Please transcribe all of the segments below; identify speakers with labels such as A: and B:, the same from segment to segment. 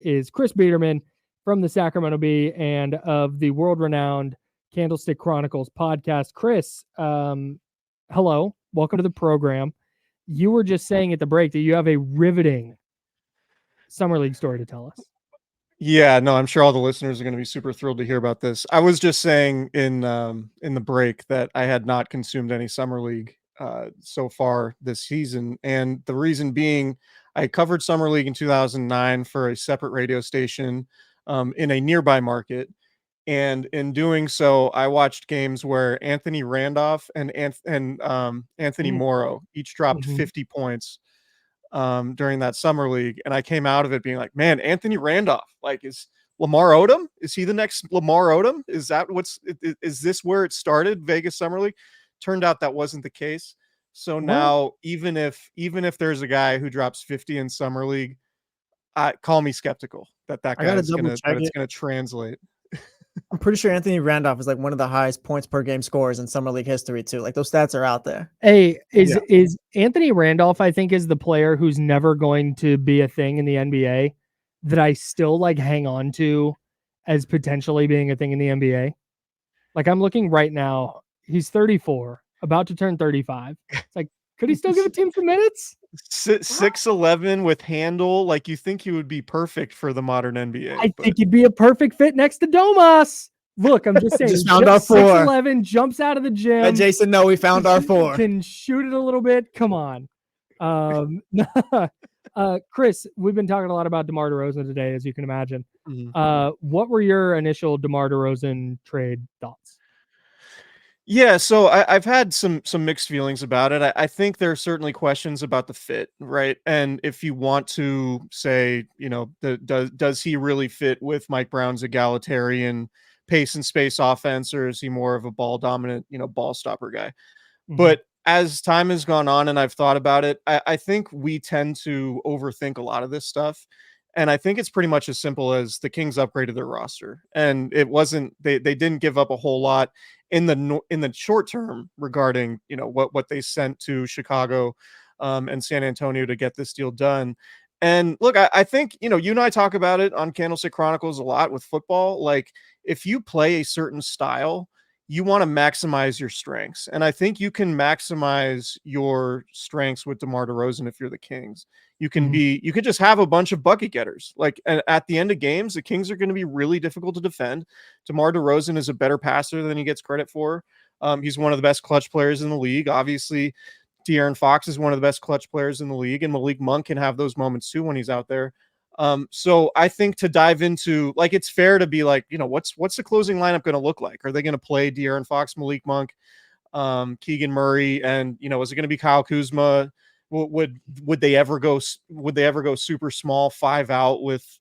A: is Chris Biderman from the Sacramento Bee and of the world-renowned Candlestick Chronicles podcast. Chris, hello. Welcome to the program. You were just saying at the break that you have a riveting Summer League story to tell us.
B: Yeah, no, I'm sure all the listeners are going to be super thrilled to hear about this. I was just saying in the break that I had not consumed any Summer League so far this season, and the reason being, I covered Summer League in 2009 for a separate radio station in a nearby market, and in doing so, I watched games where Anthony Randolph and Anthony Morrow each dropped 50 points during that summer league, and I came out of it being like, man, Anthony Randolph, like, is Lamar Odom? Is he the next Lamar Odom? Is this where it started? Vegas Summer League? Turned out that wasn't the case. So now, even if there's a guy who drops 50 in summer league, call me skeptical that guy is gonna translate.
C: I'm pretty sure Anthony Randolph is like one of the highest points per game scorers in summer league history too. Like, those stats are out there.
A: Hey, is Anthony Randolph, I think, is the player who's never going to be a thing in the NBA that I still like hang on to as potentially being a thing in the NBA. Like, I'm looking right now, he's 34, about to turn 35. It's like, could he still give a team some minutes?
B: 6'11" with handle, like, you think he would be perfect for the modern NBA.
A: I think he'd be a perfect fit next to Domas. Look, I'm just saying.
C: Just found our 4.
A: 6'11", jumps out of the gym.
C: Let Jason know we found our 4.
A: Can shoot it a little bit. Come on. Chris, we've been talking a lot about DeMar DeRozan today, as you can imagine. What were your initial DeMar DeRozan trade thoughts?
B: Yeah, so I've had some mixed feelings about it. I think there are certainly questions about the fit, right? And if you want to say, does he really fit with Mike Brown's egalitarian pace and space offense, or is he more of a ball dominant, ball stopper guy? But as time has gone on and I've thought about it, I think we tend to overthink a lot of this stuff. And I think it's pretty much as simple as the Kings upgraded their roster, and it wasn't, they didn't give up a whole lot in the short term regarding, what they sent to Chicago and San Antonio to get this deal done. And look, I think, you and I talk about it on Candlestick Chronicles a lot with football. Like, if you play a certain style, you want to maximize your strengths. And I think you can maximize your strengths with DeMar DeRozan if you're the Kings. You can you can just have a bunch of bucket getters. Like, at the end of games, the Kings are going to be really difficult to defend. DeMar DeRozan is a better passer than he gets credit for. He's one of the best clutch players in the league. Obviously, De'Aaron Fox is one of the best clutch players in the league, and Malik Monk can have those moments too when he's out there. So I think to dive into, like, it's fair to be like, what's the closing lineup going to look like? Are they going to play De'Aaron Fox, Malik Monk, Keegan Murray, and is it going to be Kyle Kuzma? Would they ever go super small 5 out with,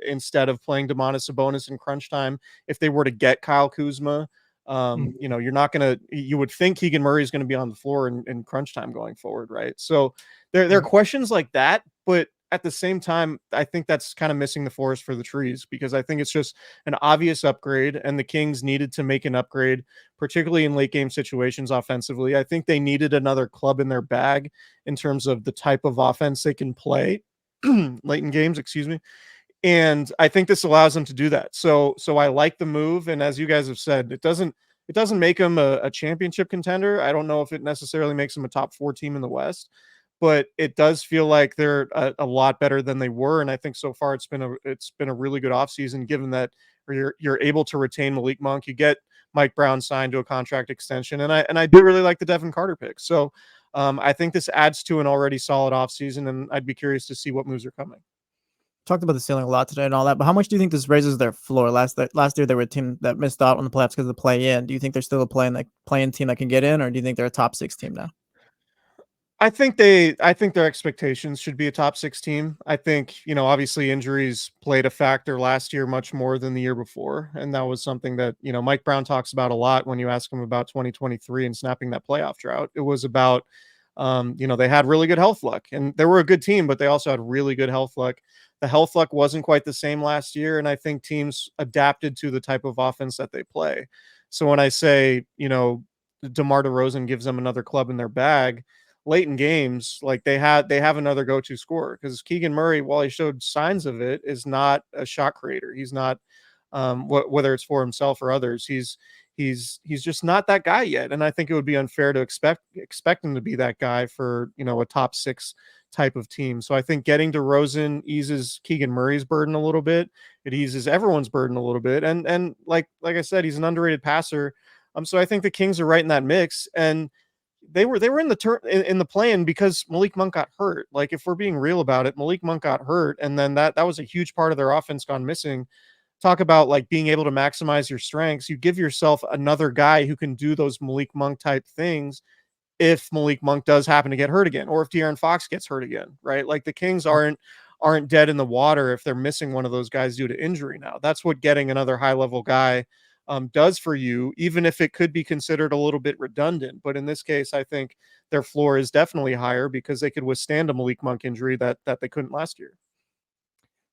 B: instead of playing Domantas Sabonis in crunch time, if they were to get Kyle Kuzma? You would think Keegan Murray is going to be on the floor in crunch time going forward, right? So there are questions like that, but at the same time, I think that's kind of missing the forest for the trees, because I think it's just an obvious upgrade, and the Kings needed to make an upgrade, particularly in late game situations offensively. I think they needed another club in their bag in terms of the type of offense they can play late in games, and I think this allows them to do that. So I like the move, and as you guys have said, it doesn't make them a championship contender. I don't know if it necessarily makes them a top 4 team in the West, but it does feel like they're a lot better than they were. And I think so far it's been a really good offseason, given that you're able to retain Malik Monk. You get Mike Brown signed to a contract extension. And I do really like the Devin Carter pick. So I think this adds to an already solid offseason, and I'd be curious to see what moves are coming.
C: Talked about the ceiling a lot today and all that, but how much do you think this raises their floor? Last year they were a team that missed out on the playoffs because of the play-in. Do you think they're still a play-in team that can get in, or do you think they're a top 6 team now?
B: I think their expectations should be a top 6 team. I think, obviously injuries played a factor last year much more than the year before. And that was something that, Mike Brown talks about a lot when you ask him about 2023 and snapping that playoff drought. It was about, they had really good health luck, and they were a good team, but they also had really good health luck. The health luck wasn't quite the same last year. And I think teams adapted to the type of offense that they play. So when I say, DeMar DeRozan gives them another club in their bag, late in games, like they have another go-to scorer, because Keegan Murray, while he showed signs of it, is not a shot creator. He's not, whether it's for himself or others, he's just not that guy yet. And I think it would be unfair to expect him to be that guy for, a top 6 type of team. So I think getting DeRozan eases Keegan Murray's burden a little bit. It eases everyone's burden a little bit. And like I said, he's an underrated passer. So I think the Kings are right in that mix. And they were in the play-in because Malik Monk got hurt. Like, if we're being real about it, Malik Monk got hurt, and then that was a huge part of their offense gone missing. Talk about like being able to maximize your strengths. You give yourself another guy who can do those Malik Monk type things if Malik Monk does happen to get hurt again, or if De'Aaron Fox gets hurt again, right? Like, the Kings aren't dead in the water if they're missing one of those guys due to injury now. That's what getting another high-level guy does for you, even if it could be considered a little bit redundant. But in this case, I think their floor is definitely higher because they could withstand a Malik Monk injury that they couldn't last year.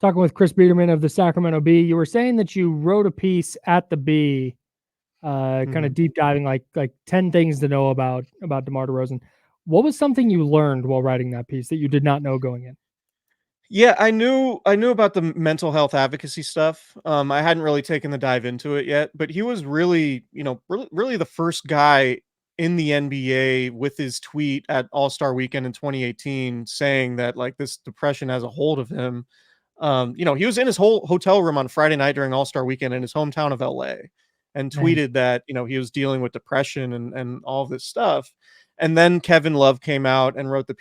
A: Talking with Chris Biderman of the Sacramento Bee, you were saying that you wrote a piece at the Bee, kind of deep diving, like 10 things to know about DeMar DeRozan. What was something you learned while writing that piece that you did not know going in?
B: Yeah, I knew about the mental health advocacy stuff. I hadn't really taken the dive into it yet, but he was really, really the first guy in the NBA with his tweet at All-Star Weekend in 2018 saying that, like, this depression has a hold of him. He was in his whole hotel room on Friday night during All-Star Weekend in his hometown of LA, and tweeted that, he was dealing with depression and all this stuff. And then Kevin Love came out and wrote the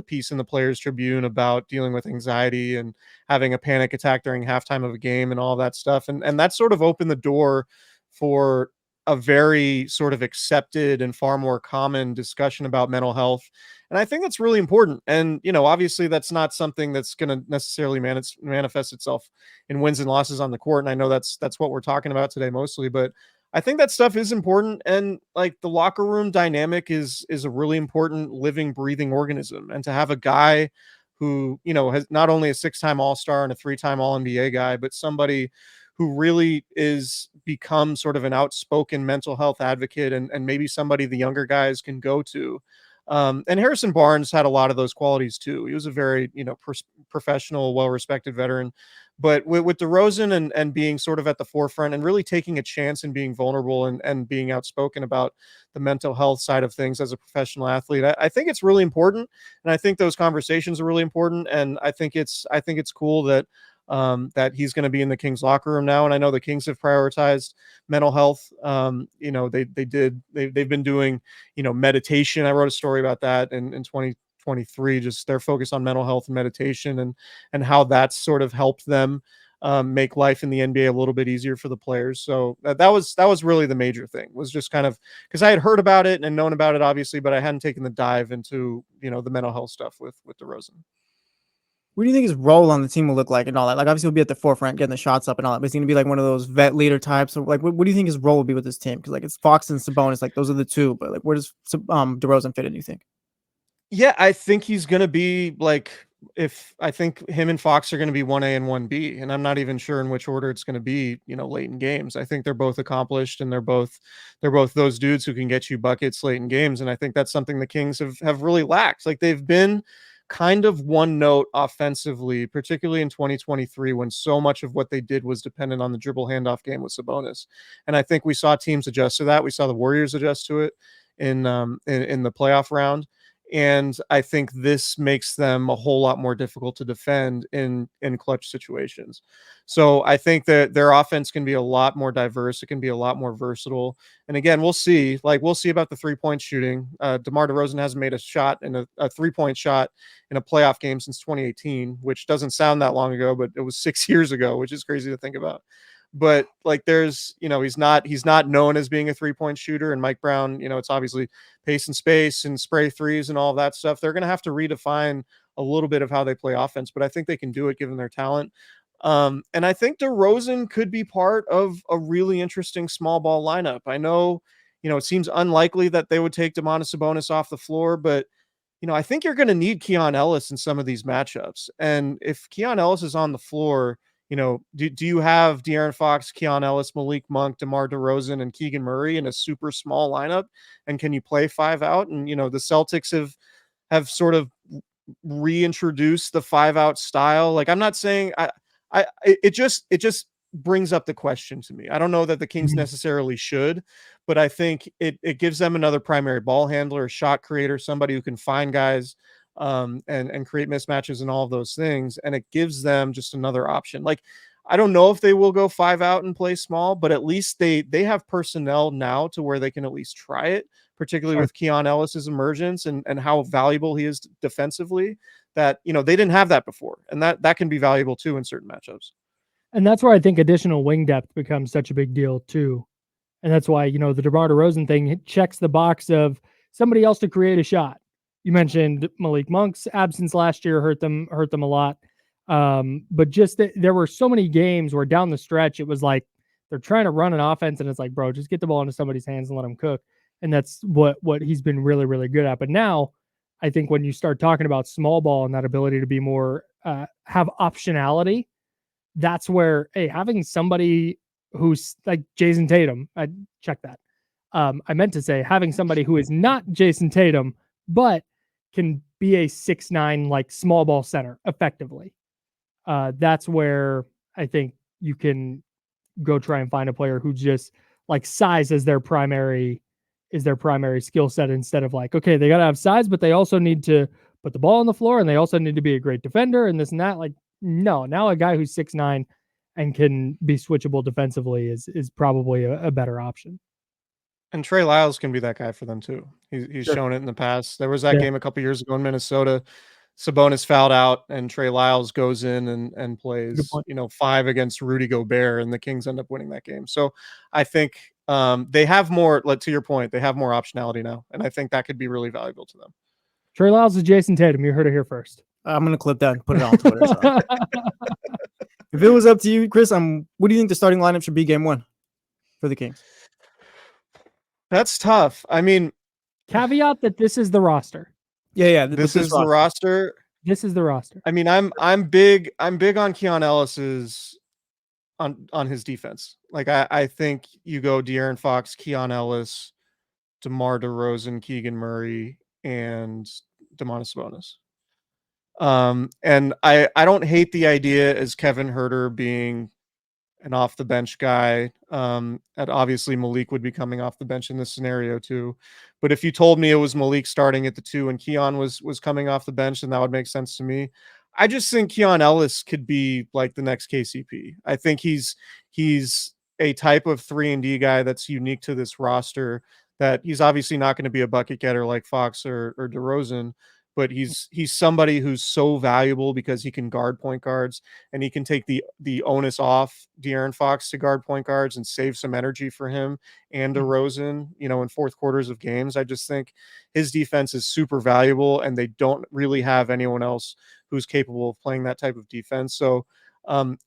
B: piece in the Players Tribune about dealing with anxiety and having a panic attack during halftime of a game and all that stuff. And that sort of opened the door for a very sort of accepted and far more common discussion about mental health. And I think that's really important. And, obviously that's not something that's going to necessarily manifest itself in wins and losses on the court. And I know that's what we're talking about today mostly, but I think that stuff is important. And like, the locker room dynamic is a really important living, breathing organism. And to have a guy who, has not only a 6-time All-Star and a 3-time All-NBA guy, but somebody who really is become sort of an outspoken mental health advocate, and maybe somebody the younger guys can go to. And Harrison Barnes had a lot of those qualities too. He was a very, professional, well-respected veteran. But with DeRozan and being sort of at the forefront and really taking a chance and being vulnerable and being outspoken about the mental health side of things as a professional athlete, I think it's really important. And I think those conversations are really important. And I think it's cool that that he's going to be in the Kings locker room now. And I know the Kings have prioritized mental health. They've been doing, meditation. I wrote a story about that in 2023, just their focus on mental health and meditation and how that's sort of helped them make life in the NBA a little bit easier for the players. So that was really the major thing, was just kind of, because I had heard about it and known about it obviously, but I hadn't taken the dive into, the mental health stuff with DeRozan.
C: What do you think his role on the team will look like and all that? Like, obviously he'll be at the forefront getting the shots up and all that, but he's going to be like one of those vet leader types. So like, what do you think his role will be with this team? Because like, it's Fox and Sabonis, like those are the two, but like, where does DeRozan fit in, you think?
B: Yeah, I think he's going to be like, I think him and Fox are going to be 1A and 1B, and I'm not even sure in which order it's going to be, late in games. I think they're both accomplished, and they're both those dudes who can get you buckets late in games. And I think that's something the Kings have really lacked. Like, they've been kind of one note offensively, particularly in 2023, when so much of what they did was dependent on the dribble handoff game with Sabonis. And I think we saw teams adjust to that. We saw the Warriors adjust to it in the playoff round. And I think this makes them a whole lot more difficult to defend in clutch situations. So I think that their offense can be a lot more diverse. It can be a lot more versatile. And again, we'll see. Like, we'll see about the 3-point shooting. DeMar DeRozan hasn't made a shot in a 3-point shot in a playoff game since 2018, which doesn't sound that long ago, but it was 6 years ago, which is crazy to think about. But like, there's, he's not known as being a 3-point shooter. And Mike Brown, it's obviously pace and space and spray threes and all that stuff. They're going to have to redefine a little bit of how they play offense, but I think they can do it given their talent. And I think DeRozan could be part of a really interesting small ball lineup. I know, it seems unlikely that they would take Domantas Sabonis off the floor, but I think you're going to need Keon Ellis in some of these matchups. And if Keon Ellis is on the floor, Do you have De'Aaron Fox, Keon Ellis, Malik Monk, DeMar DeRozan, and Keegan Murray in a super small lineup? And can you play 5 out? And, the Celtics have sort of reintroduced the 5 out style. Like, I'm not saying it just brings up the question to me. I don't know that the Kings necessarily should, but I think it gives them another primary ball handler, a shot creator, somebody who can find guys and create mismatches and all of those things. And it gives them just another option. Like, I don't know if they will go 5 out and play small, but at least they have personnel now to where they can at least try it, particularly with Keon Ellis's emergence and how valuable he is defensively, that, they didn't have that before. And that can be valuable too in certain matchups.
A: And that's where I think additional wing depth becomes such a big deal too. And that's why, the DeMar DeRozan thing checks the box of somebody else to create a shot. You mentioned Malik Monk's absence last year hurt them a lot. But just there were so many games where down the stretch, it was like they're trying to run an offense and it's like, bro, just get the ball into somebody's hands and let them cook. And that's what he's been really, really good at. But now I think when you start talking about small ball and that ability to be more, have optionality, that's where, hey, having somebody who's like Jason Tatum, I check that. I meant to say having somebody who is not Jason Tatum, but can be a 6'9", like small ball center effectively. That's where I think you can go try and find a player who just like size as their primary skill set, instead of like, okay, they got to have size, but they also need to put the ball on the floor and they also need to be a great defender and this and that. Like, no, now a guy who's 6'9" and can be switchable defensively is probably a better option.
B: And Trey Lyles can be that guy for them too. He's shown it in the past. There was that game a couple years ago in Minnesota. Sabonis fouled out and Trey Lyles goes in and plays, 5 against Rudy Gobert, and the Kings end up winning that game. So I think they have more, to your point, they have more optionality now. And I think that could be really valuable to them.
A: Trey Lyles is Jason Tatum. You heard it here first.
C: I'm going to clip that and put it on Twitter. So. If it was up to you, Chris, what do you think the starting lineup should be game 1 for the Kings?
B: That's tough. I mean,
A: caveat that this is the roster.
C: Yeah.
B: This is the roster.
A: This is the roster.
B: I mean, I'm big on Keon Ellis's on his defense. Like, I think you go De'Aaron Fox, Keon Ellis, DeMar DeRozan, Keegan Murray, and Domantas Sabonis. And I don't hate the idea as Kevin Huerter being an off the bench guy. And obviously Malik would be coming off the bench in this scenario too. But if you told me it was Malik starting at the 2 and Keon was coming off the bench, then that would make sense to me. I just think Keon Ellis could be like the next KCP. I think he's a type of 3-and-D guy that's unique to this roster, that he's obviously not going to be a bucket getter like Fox or DeRozan, but he's somebody who's so valuable because he can guard point guards and he can take the onus off De'Aaron Fox to guard point guards and save some energy for him and DeRozan, in fourth quarters of games. I just think his defense is super valuable and they don't really have anyone else who's capable of playing that type of defense. So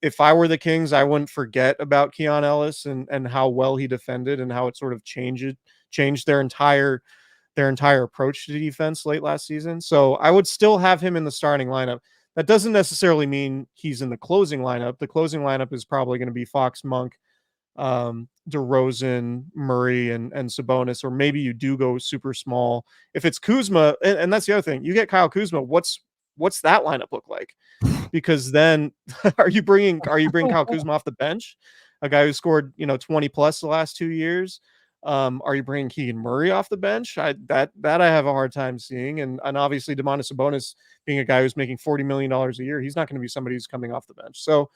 B: if I were the Kings, I wouldn't forget about Keon Ellis and how well he defended and how it sort of changed their entire approach to defense late last season. So I would still have him in the starting lineup. That doesn't necessarily mean he's in the closing lineup. The closing lineup is probably going to be Fox, Monk, DeRozan, Murray, and Sabonis, or maybe you do go super small. If it's Kuzma, and that's the other thing, you get Kyle Kuzma, what's that lineup look like? Because then are you bringing Kyle Kuzma off the bench, a guy who scored 20 plus the last 2 years? Are you bringing Keegan Murray off the bench? I have a hard time seeing. And obviously Domantas Sabonis being a guy who's making $40 million a year, he's not going to be somebody who's coming off the bench. So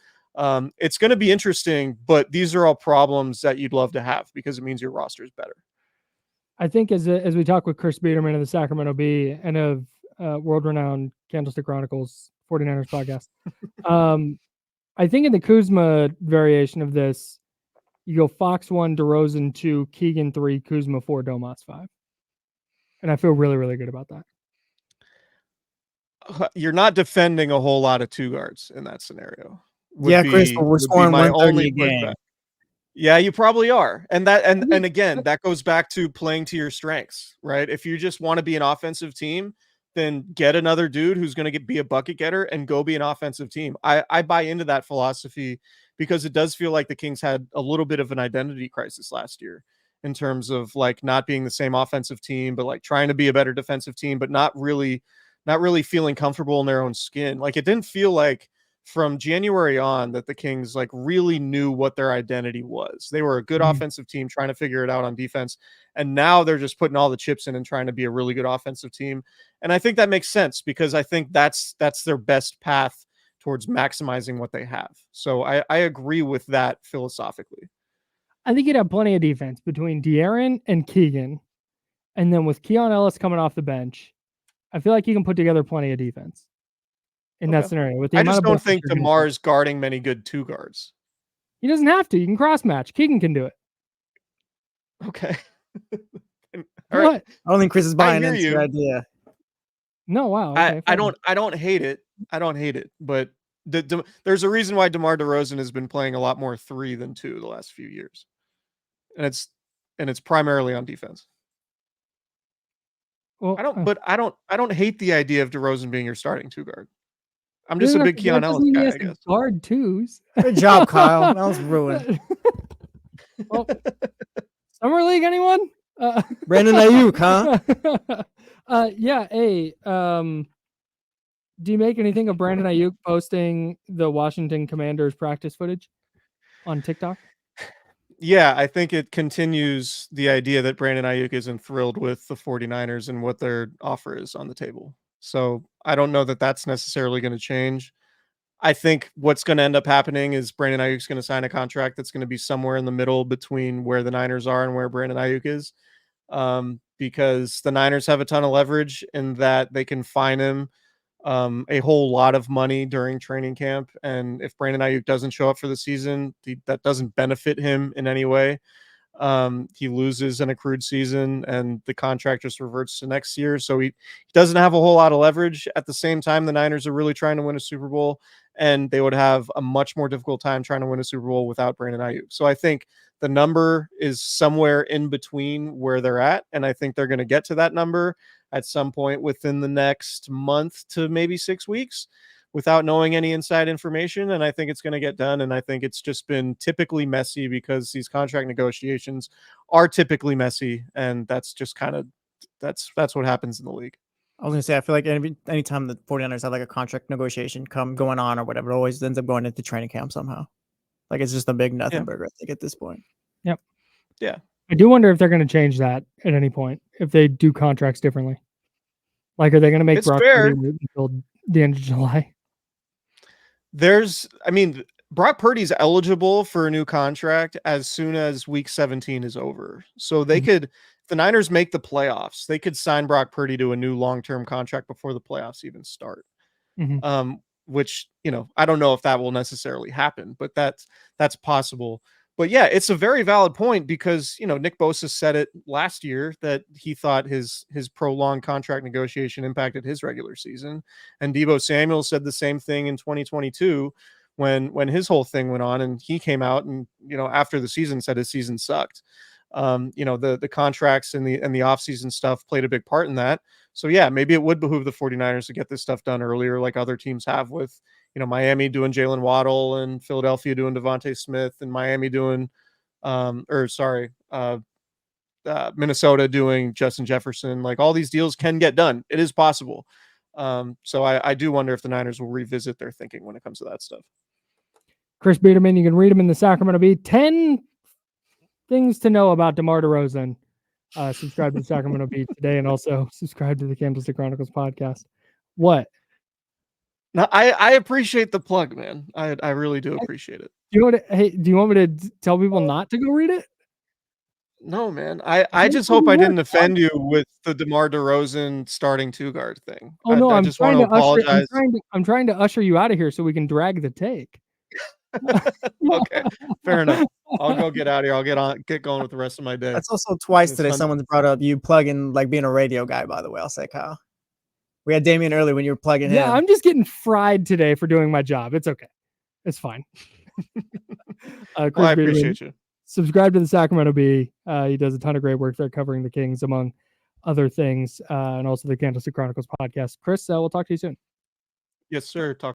B: it's going to be interesting, but these are all problems that you'd love to have because it means your roster is better.
A: I think as we talk with Chris Biderman of the Sacramento Bee and of world-renowned Candlestick Chronicles 49ers podcast, I think in the Kuzma variation of this, you go Fox 1, DeRozan 2, Keegan 3, Kuzma 4, Domas 5. And I feel really, really good about that.
B: You're not defending a whole lot of 2 guards in that scenario.
C: Chris, but we're scoring 130 a game.
B: Yeah, you probably are. And again, that goes back to playing to your strengths, right? If you just want to be an offensive team, then get another dude who's going to be a bucket getter and go be an offensive team. I buy into that philosophy because it does feel like the Kings had a little bit of an identity crisis last year in terms of like not being the same offensive team, but like trying to be a better defensive team, but not really feeling comfortable in their own skin. Like it didn't feel like from January on that the Kings like really knew what their identity was. They were a good offensive team trying to figure it out on defense. And now they're just putting all the chips in and trying to be a really good offensive team. And I think that makes sense because I think that's their best path towards maximizing what they have. So I agree with that philosophically.
A: I think you'd have plenty of defense between De'Aaron and Keegan. And then with Keon Ellis coming off the bench, I feel like you can put together plenty of defense in that scenario. With the
B: I
A: amount
B: just
A: of
B: don't
A: buckets
B: think
A: you're gonna
B: DeMar's guarding many good two guards.
A: He doesn't have to. You can cross match. Keegan can do it.
B: Okay. All
A: What?
B: right.
C: I don't think Chris is buying
B: hear
C: into
B: you.
C: your idea.
A: No, wow. Okay,
B: I don't hate it. I don't hate it, but there's a reason why DeMar DeRozan has been playing a lot more 3 than 2 the last few years. And it's primarily on defense.
A: Well,
B: I don't hate the idea of DeRozan being your starting 2 guard. I'm just a big Keon Ellis guy, I guess.
A: Guard twos.
C: Good job, Kyle. That was ruined.
A: Well, Summer League, anyone?
C: Brandon Ayuk, huh?
A: Yeah. Hey, do you make anything of Brandon Ayuk posting the Washington Commanders practice footage on TikTok?
B: Yeah, I think it continues the idea that Brandon Ayuk isn't thrilled with the 49ers and what their offer is on the table. So I don't know that that's necessarily going to change. I think what's going to end up happening is Brandon Ayuk's going to sign a contract that's going to be somewhere in the middle between where the Niners are and where Brandon Ayuk is, because the Niners have a ton of leverage in that they can fine him a whole lot of money during training camp. And if Brandon Ayuk doesn't show up for the season, that doesn't benefit him in any way. He loses an accrued season and the contract just reverts to next year. So he doesn't have a whole lot of leverage. At the same time, the Niners are really trying to win a Super Bowl, and they would have a much more difficult time trying to win a Super Bowl without Brandon Ayuk. So I think the number is somewhere in between where they're at. And I think they're going to get to that number at some point within the next month to maybe 6 weeks without knowing any inside information. And I think it's going to get done. And I think it's just been typically messy because these contract negotiations are typically messy. And that's just kind of, that's what happens in the league.
C: I was going to say, I feel like anytime the 49ers have like a contract negotiation going on or whatever, it always ends up going into training camp somehow. Like it's just a big nothing burger, I think, at this point.
A: Yep.
B: Yeah.
A: I do wonder if they're going to change that at any point, if they do contracts differently. Like, are they going to make Brock Purdy wait until the end of July?
B: Brock Purdy's eligible for a new contract as soon as week 17 is over. So they could, if the Niners make the playoffs, they could sign Brock Purdy to a new long-term contract before the playoffs even start. Which, I don't know if that will necessarily happen, but that's possible. But yeah, it's a very valid point because, Nick Bosa said it last year that he thought his prolonged contract negotiation impacted his regular season. And Deebo Samuel said the same thing in 2022 when his whole thing went on, and he came out and, after the season said his season sucked. The contracts and the offseason stuff played a big part in that. So yeah, maybe it would behoove the 49ers to get this stuff done earlier, like other teams have with, Miami doing Jalen Waddle and Philadelphia doing Devontae Smith and Miami doing, Minnesota doing Justin Jefferson. Like all these deals can get done. It is possible. So I do wonder if the Niners will revisit their thinking when it comes to that stuff.
A: Chris Biderman, you can read him in the Sacramento Bee. 10 things to know about DeMar DeRozan. Subscribe to the Sacramento Bee today, and also subscribe to the Candlestick Chronicles podcast. What?
B: No, I appreciate the plug, man. I really do appreciate it.
A: Do you want me to tell people not to go read it?
B: No, man. I just hope I didn't offend you with the DeMar DeRozan starting 2 guard thing.
A: Oh no,
B: I just want to apologize.
A: I'm trying to usher you out of here so we can drag the take.
B: Okay, fair enough. I'll go get out of here. I'll get going with the rest of my day.
C: That's also twice today. Someone's brought up you plugging like being a radio guy. By the way, I'll say, Kyle. We had Damian earlier when you were plugging him.
A: Yeah, I'm just getting fried today for doing my job. It's okay. It's fine.
B: I appreciate you.
A: Subscribe to the Sacramento Bee. He does a ton of great work there covering the Kings, among other things, and also the Candlestick Chronicles podcast. Chris, we'll talk to you soon.
B: Yes, sir. Talk